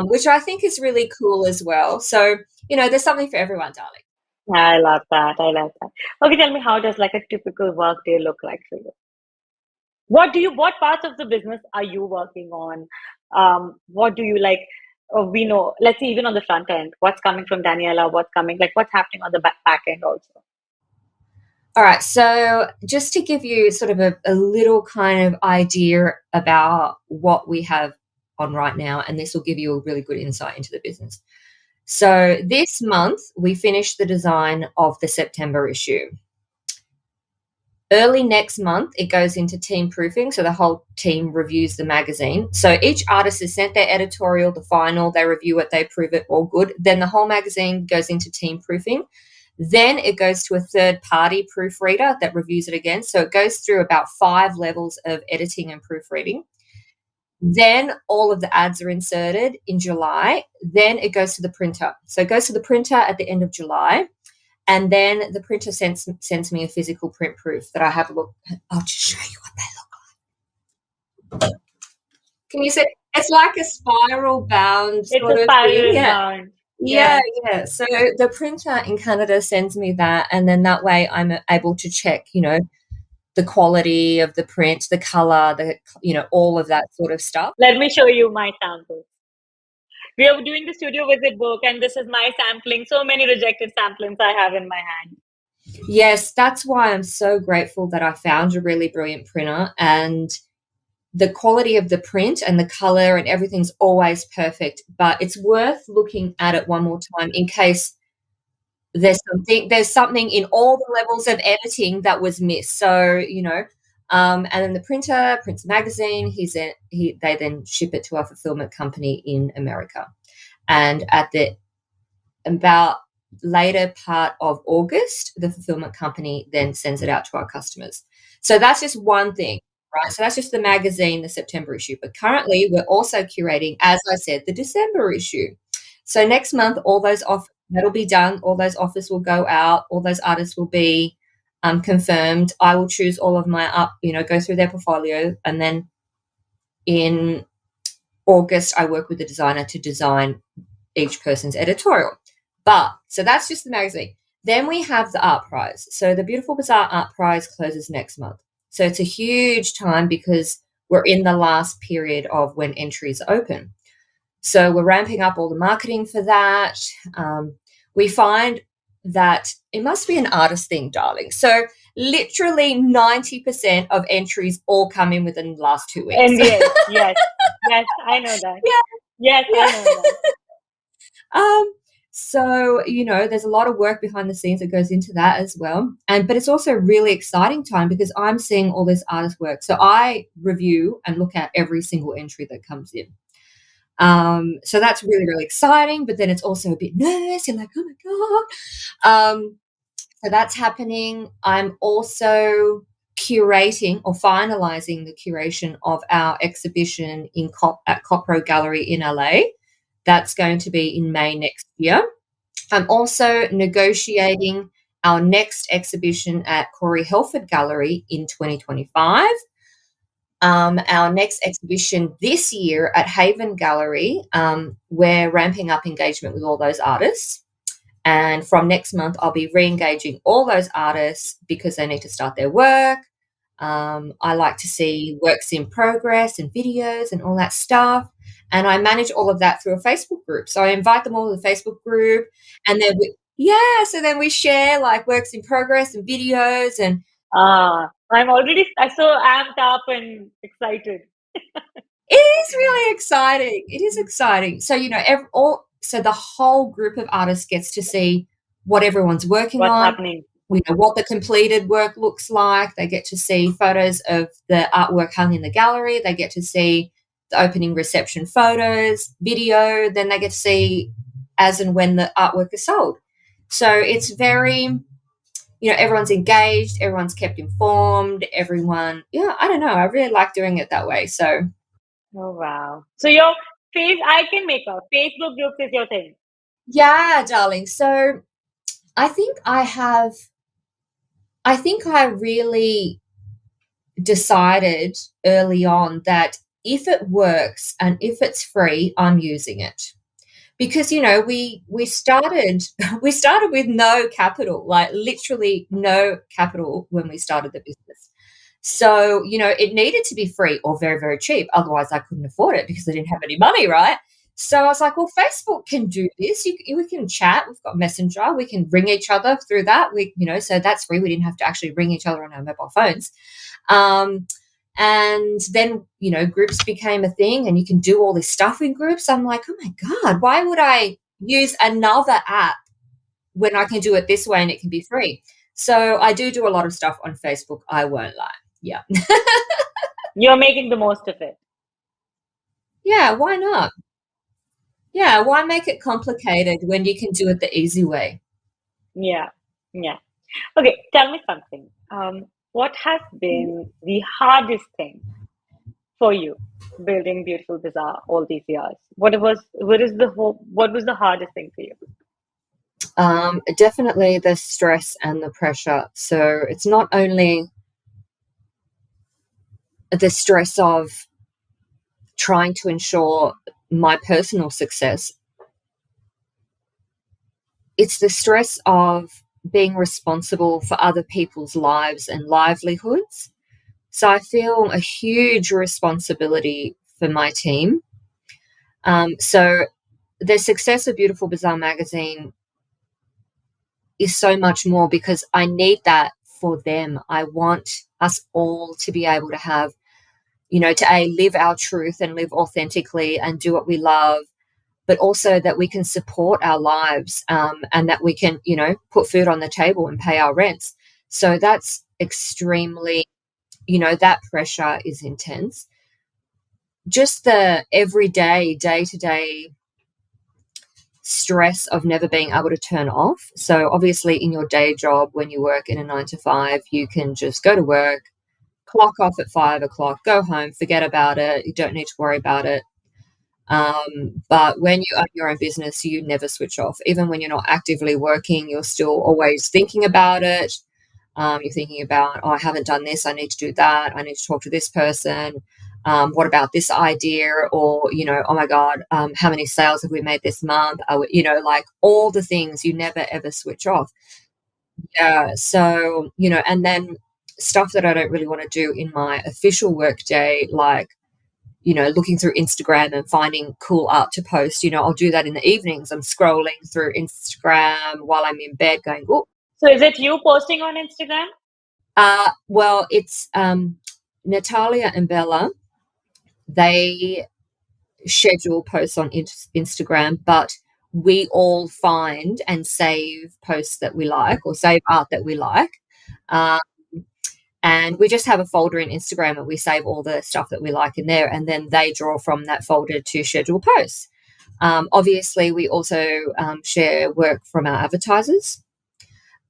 Speaker 2: which I think is really cool as well. So, there's something for everyone, darling.
Speaker 1: I love that. I love that. Okay, tell me, how does like a typical work day look like for you? What parts of the business are you working on? What do you like? We know, let's see, even on the front end, what's coming from Daniela, what's coming, like what's happening on the back end also.
Speaker 2: All right. So just to give you sort of a little kind of idea about what we have on right now, and this will give you a really good insight into the business. So this month, we finished the design of the September issue. Early next month, it goes into team proofing. So the whole team reviews the magazine. So each artist is sent their editorial, the final, they review it, they prove it, all good. Then the whole magazine goes into team proofing. Then it goes to a third-party proofreader that reviews it again. So it goes through about 5 levels of editing and proofreading. Then all of the ads are inserted in July. Then it goes to the printer. So it goes to the printer at the end of July. And then the printer sends me a physical print proof that I have a look. I'll just show you what they look like. Can you see? It's like a spiral bound
Speaker 1: It's
Speaker 2: sort
Speaker 1: a
Speaker 2: of thing.
Speaker 1: spiral
Speaker 2: Yeah.
Speaker 1: bound.
Speaker 2: Yeah,
Speaker 1: Yeah.
Speaker 2: yeah. So the printer in Canada sends me that, and then that way I'm able to check, the quality of the print, the color, all of that sort of stuff.
Speaker 1: Let me show you my samples. We are doing the studio visit book, and this is my sampling. So many rejected samplings I have in my hand.
Speaker 2: Yes, that's why I'm so grateful that I found a really brilliant printer, and the quality of the print and the color and everything's always perfect, but it's worth looking at it one more time in case there's something in all the levels of editing that was missed. So, and then the printer prints the magazine. They then ship it to our fulfillment company in America. And at the about later part of August, the fulfillment company then sends it out to our customers. So that's just one thing, right? So that's just the magazine, the September issue. But currently, we're also curating, as I said, the December issue. So next month, all those that'll be done. All those offers will go out. All those artists will be confirmed. I will choose all of my go through their portfolio, and then in August, I work with the designer to design each person's editorial. So that's just the magazine. Then we have the art prize. So the Beautiful Bazaar art prize closes next month. So it's a huge time because we're in the last period of when entries open. So we're ramping up all the marketing for that. We find that it must be an artist thing, darling. So literally 90% of entries all come in within the last 2 weeks.
Speaker 1: NDA, yes. Yes, I know that.
Speaker 2: Yeah.
Speaker 1: Yes,
Speaker 2: Yeah.
Speaker 1: I know that.
Speaker 2: So, there's a lot of work behind the scenes that goes into that as well. But it's also a really exciting time because I'm seeing all this artist work. So I review and look at every single entry that comes in. So that's really, really exciting, but then it's also a bit nervous. You're like, oh my God. So that's happening. I'm also curating or finalizing the curation of our exhibition at Copro Gallery in LA. That's going to be in May next year. I'm also negotiating our next exhibition at Corey Helford Gallery in 2025. Our next exhibition this year at Haven Gallery, we're ramping up engagement with all those artists. And from next month, I'll be re-engaging all those artists because they need to start their work. I like to see works in progress and videos and all that stuff. And I manage all of that through a Facebook group. So I invite them all to the Facebook group. And then so then we share like works in progress and videos. And
Speaker 1: I'm already so amped up and excited.
Speaker 2: it is really exciting. It is exciting. So, so the whole group of artists gets to see what everyone's working
Speaker 1: What's
Speaker 2: on.
Speaker 1: happening?
Speaker 2: We know what the completed work looks like. They get to see photos of the artwork hung in the gallery. They get to see the opening reception photos, video. Then they get to see as and when the artwork is sold. So it's very, everyone's engaged, everyone's kept informed, everyone, I don't know. I really like doing it that way. So,
Speaker 1: Oh wow. So your I can make out Facebook groups is your thing.
Speaker 2: yeah, darling. So I think I really decided early on that if it works and if it's free, I'm using it. Because we started we started with no capital, like literally no capital when we started the business. So, it needed to be free or very, very cheap. Otherwise, I couldn't afford it because I didn't have any money, right? So I was like, well, Facebook can do this. We can chat. We've got Messenger. We can ring each other through that. So that's free. We didn't have to actually ring each other on our mobile phones. Um, and then, groups became a thing and you can do all this stuff in groups. I'm like, oh my God, why would I use another app when I can do it this way and it can be free? So I do a lot of stuff on Facebook. I won't lie. Yeah.
Speaker 1: You're making the most of it.
Speaker 2: Yeah, why not? Yeah, why make it complicated when you can do it the easy way?
Speaker 1: Yeah. Yeah. Okay, tell me something. What has been the hardest thing for you building Beautiful Bazaar all these years? What was the hardest thing for you?
Speaker 2: Definitely the stress and the pressure. So it's not only the stress of trying to ensure my personal success, it's the stress of being responsible for other people's lives and livelihoods. So I feel a huge responsibility for my team. So the success of Beautiful Bazaar magazine is so much more because I need that for them. I want us all to be able to have, to live our truth and live authentically and do what we love, but also that we can support our lives, and that we can, put food on the table and pay our rents. So that's extremely, that pressure is intense. Just the everyday, day to day stress of never being able to turn off. So obviously in your day job, when you work in a 9 to 5, you can just go to work, clock off at 5 o'clock, go home, forget about it. You don't need to worry about it. But when you own your own business, you never switch off. Even when you're not actively working, you're still always thinking about it. You're thinking about, oh, I haven't done this. I need to do that. I need to talk to this person. What about this idea? Or, oh my God, how many sales have we made this month? Like all the things, you never ever switch off. Yeah. So, and then stuff that I don't really want to do in my official work day, like, looking through Instagram and finding cool art to post. I'll do that in the evenings. I'm scrolling through Instagram while I'm in bed going, oh,
Speaker 1: So is it you posting on Instagram?
Speaker 2: well, it's Natalia and Bella. They schedule posts on Instagram, but we all find and save posts that we like or save art that we like. Um, and we just have a folder in Instagram and we save all the stuff that we like in there, and then they draw from that folder to schedule posts. Obviously, we also share work from our advertisers,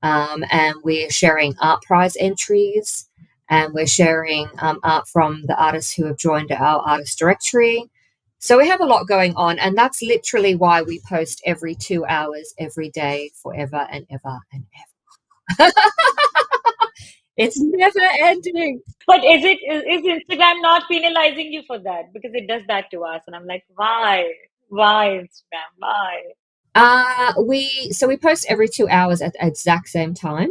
Speaker 2: and we're sharing art prize entries, and we're sharing art from the artists who have joined our artist directory. So we have a lot going on, and that's literally why we post every 2 hours every day, forever and ever and ever. It's never ending.
Speaker 1: But is Instagram not penalizing you for that? Because it does that to us, and I'm like, why? Why Instagram? Why?
Speaker 2: We post every 2 hours at the exact same time,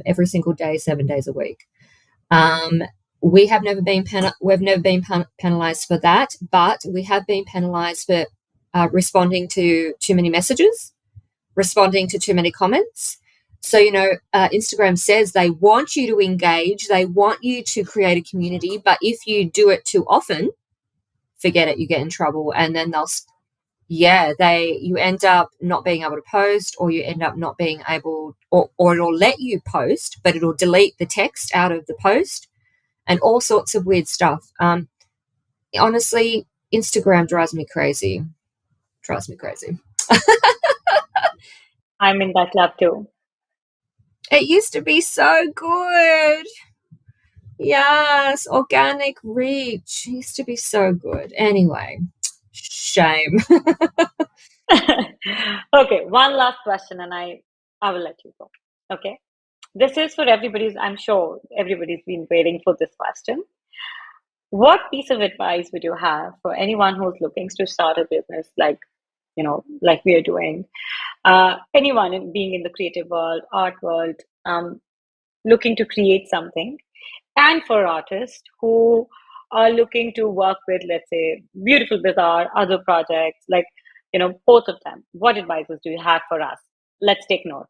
Speaker 2: every single day, 7 days a week. Um, we've never been penalized for that, but we have been penalized for responding to too many messages, responding to too many comments. So, Instagram says they want you to engage, they want you to create a community, but if you do it too often, forget it, you get in trouble. And then you end up not being able to post, or you end up not being able, or it'll let you post, but it'll delete the text out of the post and all sorts of weird stuff. Honestly, Instagram drives me crazy. Drives me crazy.
Speaker 1: I'm in that club too.
Speaker 2: It used to be so good. Yes, organic reach used to be so good. Anyway, shame.
Speaker 1: Okay, one last question, and I will let you go. Okay, this is for everybody's. I'm sure everybody's been waiting for this question. What piece of advice would you have for anyone who's looking to start a business like, like we are doing? Anyone being in the creative world, art world, looking to create something, and for artists who are looking to work with, let's say, Beautiful Bazaar, other projects, like, both of them. What advices do you have for us? Let's take notes.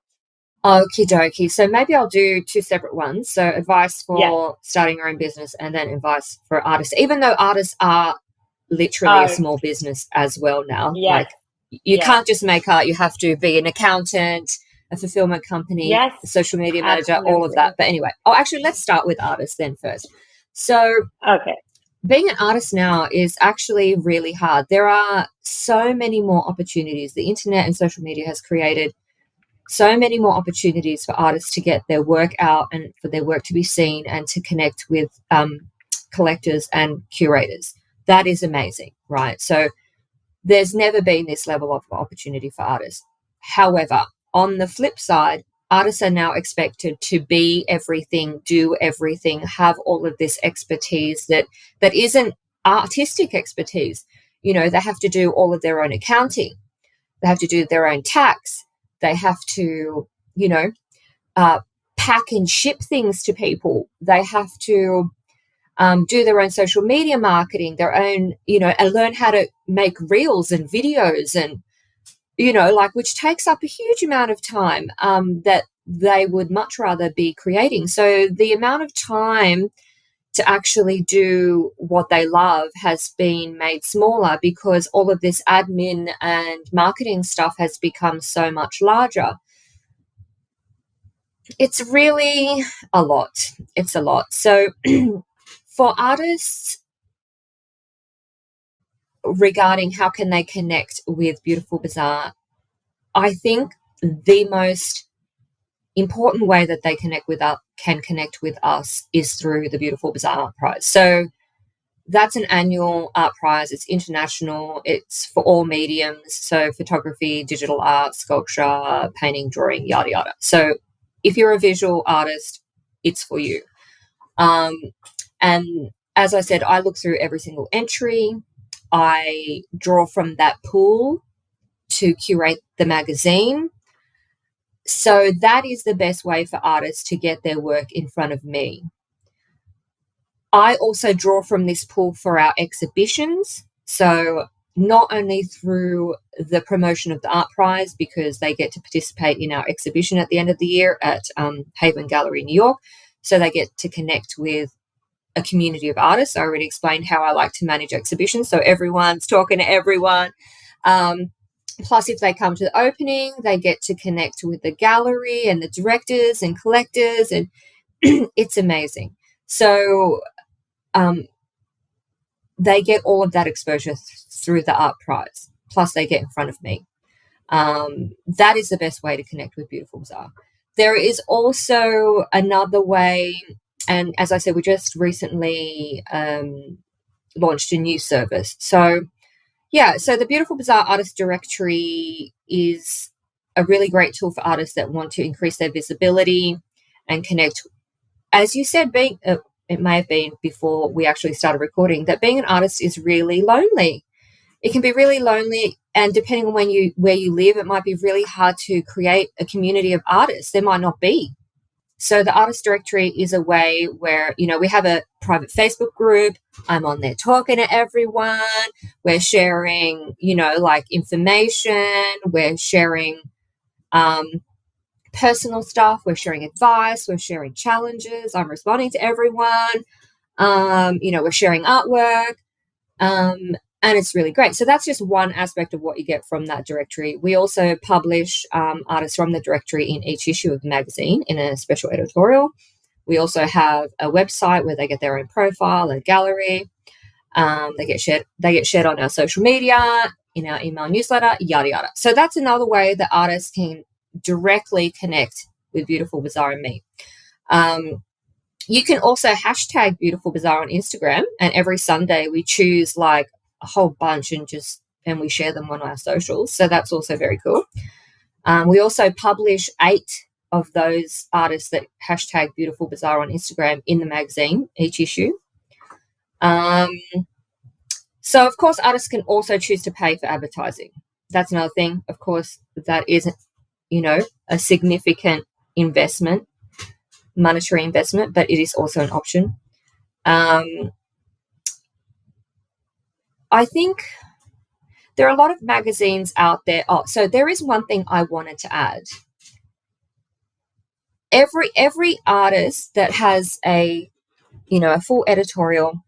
Speaker 2: Okie dokie. So maybe I'll do two separate ones. So advice
Speaker 1: Yes,
Speaker 2: for starting your own business and then advice for artists, even though artists are literally a
Speaker 1: art.
Speaker 2: small business as well now.
Speaker 1: Yes,
Speaker 2: Like you
Speaker 1: yes,
Speaker 2: can't just make art, you have to be an accountant, a fulfillment company,
Speaker 1: yes,
Speaker 2: a social media manager, all of that.
Speaker 1: absolutely.
Speaker 2: But anyway, actually, let's start with artists then first. So
Speaker 1: Okay.
Speaker 2: being an artist now is actually really hard. There are so many more opportunities. The internet and social media has created so many more opportunities for artists to get their work out and for their work to be seen and to connect with collectors and curators. That is amazing, right? So there's never been this level of opportunity for artists. However, on the flip side, artists are now expected to be everything, do everything, have all of this expertise that isn't artistic expertise. They have to do all of their own accounting. They have to do their own tax. They have to, you know, uh, pack and ship things to people. They have to do their own social media marketing, their own, and learn how to make reels and videos and, which takes up a huge amount of time that they would much rather be creating. So the amount of time to actually do what they love has been made smaller because all of this admin and marketing stuff has become so much larger. It's really a lot. It's a lot. So for artists, regarding how can they connect with Beautiful Bazaar, I think the most important way that they can connect with us is through the Beautiful Bazaar Art Prize. So that's an annual art prize. It's international. It's for all mediums. So photography, digital art, sculpture, painting, drawing, yada yada. So if you're a visual artist, it's for you. And as I said, I look through every single entry. I draw from that pool to curate the magazine. So that is the best way for artists to get their work in front of me. I also draw from this pool for our exhibitions. So not only through the promotion of the art prize, because they get to participate in our exhibition at the end of the year at Haven Gallery, New York. So they get to connect with a community of artists. I already explained how I like to manage exhibitions. So everyone's talking to everyone. Plus, if they come to the opening, they get to connect with the gallery and the directors and collectors, and it's amazing. So they get all of that exposure through the art prize. Plus, they get in front of me. That is the best way to connect with Beautiful Bazaar. There is also another way, and as I said, we just recently launched a new service. So the Beautiful Bazaar Artist Directory is a really great tool for artists that want to increase their visibility and connect. As you said, it may have been before we actually started recording, that being an artist is really lonely. It can be really lonely, and depending on where you live, it might be really hard to create a community of artists. There might not be. So the artist directory is a way where, we have a private Facebook group. I'm on there talking to everyone. We're sharing, information. We're sharing personal stuff. We're sharing advice. We're sharing challenges. I'm responding to everyone. We're sharing artwork. And it's really great. So that's just one aspect of what you get from that directory. We also publish artists from the directory in each issue of the magazine in a special editorial. We also have a website where they get their own profile, a gallery. They get shared on our social media, in our email newsletter, yada yada. So that's another way that artists can directly connect with Beautiful Bazaar and me. You can also hashtag Beautiful Bazaar on Instagram, and every Sunday we choose like a whole bunch and we share them on our socials. So that's also very cool. We also publish 8 of those artists that hashtag Beautiful Bazaar on Instagram in the magazine, each issue. So, of course, artists can also choose to pay for advertising. That's another thing. Of course, that isn't, a significant investment, monetary investment, but it is also an option. I think there are a lot of magazines out there. Oh, so there is one thing I wanted to add. Every artist that has a full editorial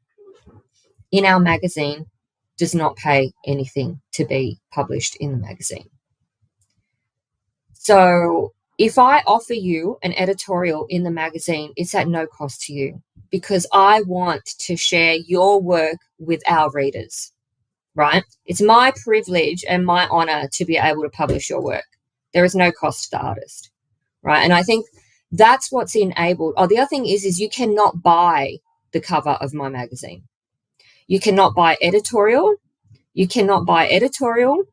Speaker 2: in our magazine does not pay anything to be published in the magazine. So if I offer you an editorial in the magazine, it's at no cost to you because I want to share your work with our readers, right? It's my privilege and my honor to be able to publish your work. There is no cost to the artist, right? And I think that's what's enabled. Oh, the other thing is you cannot buy the cover of my magazine. You cannot buy editorial. You cannot buy editorial.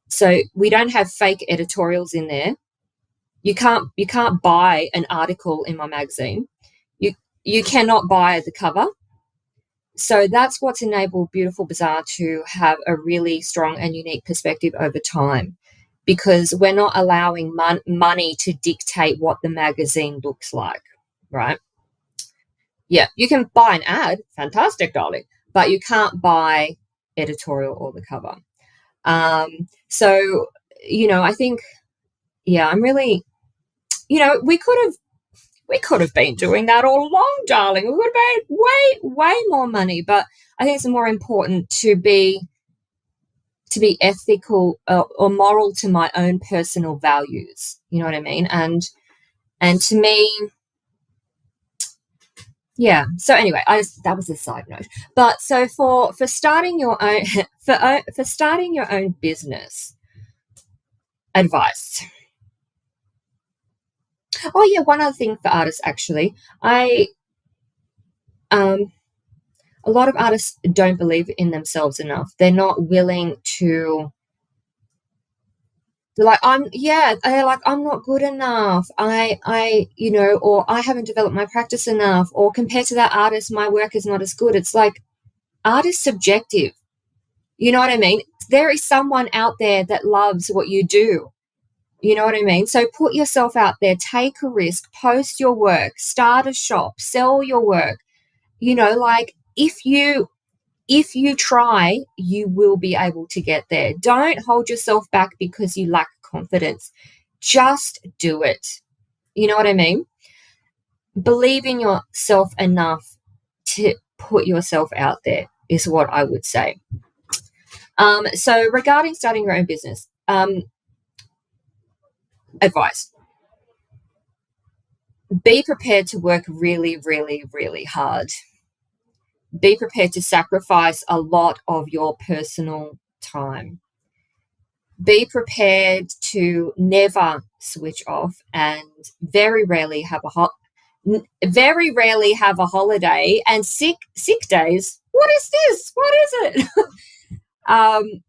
Speaker 2: So we don't have fake editorials in there. You can't buy an article in my magazine. You cannot buy the cover. So that's what's enabled Beautiful Bazaar to have a really strong and unique perspective over time, because we're not allowing money to dictate what the magazine looks like, right? Yeah, you can buy an ad, fantastic, darling, but you can't buy editorial or the cover. So, I think, I'm really, we could have been doing that all along, darling. We would have made way more money, but I think it's more important to be ethical or moral to my own personal values. You know what I mean? And to me, yeah. So anyway, that was a side note. But so for starting your own for starting your own business, advice. Oh yeah, one other thing for artists actually. A lot of artists don't believe in themselves enough. They're not willing to. They're like, I'm not good enough. Or I haven't developed my practice enough, or compared to that artist, my work is not as good. It's like art is subjective. You know what I mean? There is someone out there that loves what you do. You know what I mean? So put yourself out there, take a risk, post your work, start a shop, sell your work. Like if you try, you will be able to get there. Don't hold yourself back because you lack confidence. Just do it. You know what I mean? Believe in yourself enough to put yourself out there is what I would say. So regarding starting your own business, advice. Be prepared to work really, really, really hard. Be prepared to sacrifice a lot of your personal time. Be prepared to never switch off and very rarely have a holiday and sick days. What is this? What is it? And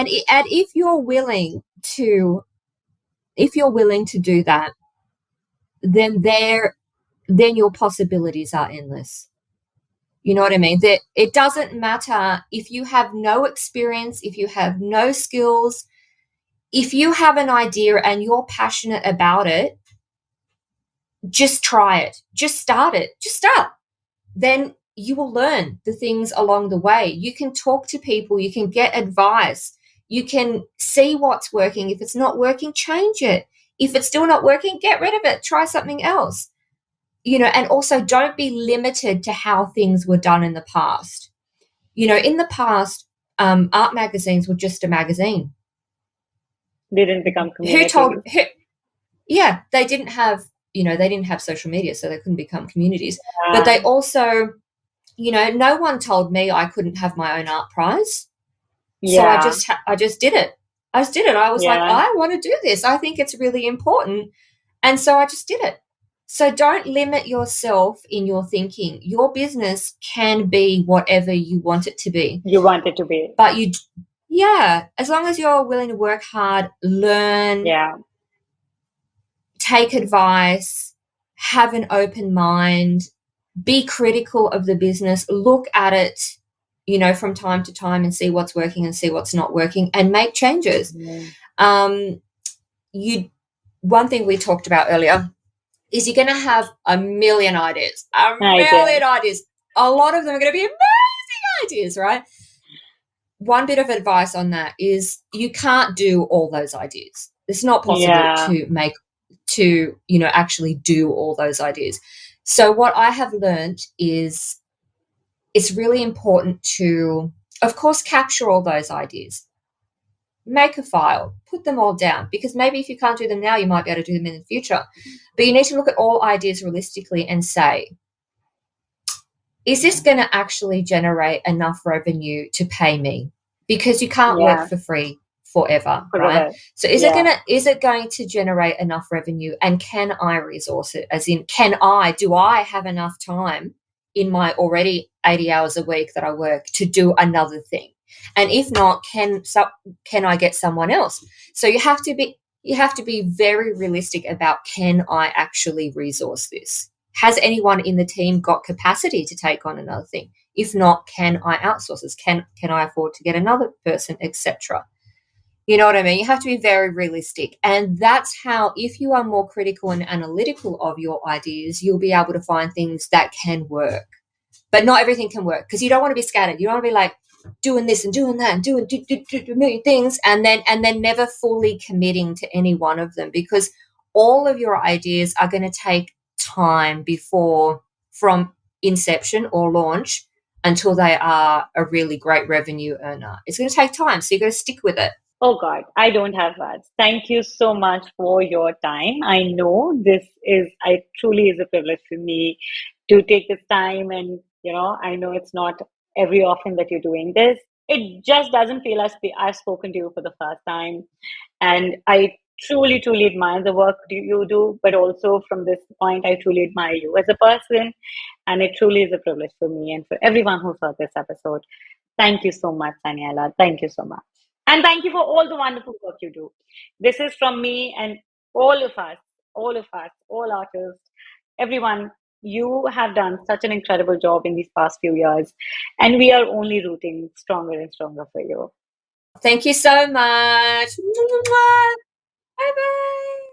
Speaker 2: if you're willing to do that, then your possibilities are endless. You know what I mean? That it doesn't matter if you have no experience, if you have no skills, if you have an idea and you're passionate about it, just try it. Just start it. Just start. Then you will learn the things along the way. You can talk to people. You can get advice. You can see what's working. If it's not working, change it. If it's still not working, get rid of it. Try something else. And also don't be limited to how things were done in the past. In the past, art magazines were just a magazine.
Speaker 1: They didn't become communities.
Speaker 2: Yeah, they didn't have social media, so they couldn't become communities. But they also, no one told me I couldn't have my own art prize.
Speaker 1: Yeah.
Speaker 2: So I just did it. I was like, I want to do this. I think it's really important. And so I just did it. So don't limit yourself in your thinking. Your business can be whatever you want it to be.
Speaker 1: You want it to be.
Speaker 2: But yeah, as long as you're willing to work hard, learn,
Speaker 1: Yeah.
Speaker 2: take advice, have an open mind, be critical of the business, look at it, from time to time and see what's working and see what's not working and make changes.
Speaker 1: Mm.
Speaker 2: You One thing we talked about earlier is you're going to have a million ideas. A
Speaker 1: Ideas.
Speaker 2: million ideas. A lot of them are going to be amazing ideas, right? One bit of advice on that is you can't do all those ideas. It's not possible
Speaker 1: Yeah.
Speaker 2: to actually do all those ideas. So what I have learned is it's really important to, of course, capture all those ideas. Make a file, put them all down, because maybe if you can't do them now, you might be able to do them in the future. But you need to look at all ideas realistically and say, is this going to actually generate enough revenue to pay me? Because you can't work
Speaker 1: Yeah.
Speaker 2: for free forever, right?
Speaker 1: Forever.
Speaker 2: So is
Speaker 1: Yeah.
Speaker 2: it going to generate enough revenue, and can I resource it? As in, do I have enough time in my already 80 hours a week that I work to do another thing? And if not, can I get someone else? So you have to be very realistic about, can I actually resource this? Has anyone in the team got capacity to take on another thing? If not, can I outsource this? Can I afford to get another person, etc.? You know what I mean? You have to be very realistic. And that's how, if you are more critical and analytical of your ideas, you'll be able to find things that can work. But not everything can work, because you don't want to be scattered. You don't want to be like doing this and doing that and doing a million things and then never fully committing to any one of them, because all of your ideas are going to take time from inception or launch until they are a really great revenue earner. It's going to take time, so you've got to stick with it.
Speaker 1: Oh God, I don't have words. Thank you so much for your time. I know I truly is a privilege for me to take this time, and I know it's not every often that you're doing this. It just doesn't feel as I've spoken to you for the first time, and I truly, truly admire the work you do, but also from this point, I truly admire you as a person, and it truly is a privilege for me and for everyone who saw this episode. Thank you so much, Danijela. Thank you so much. And thank you for all the wonderful work you do. This is from me and all of us, all artists, everyone. You have done such an incredible job in these past few years, and we are only rooting stronger and stronger for you.
Speaker 2: Thank you so much. Bye bye.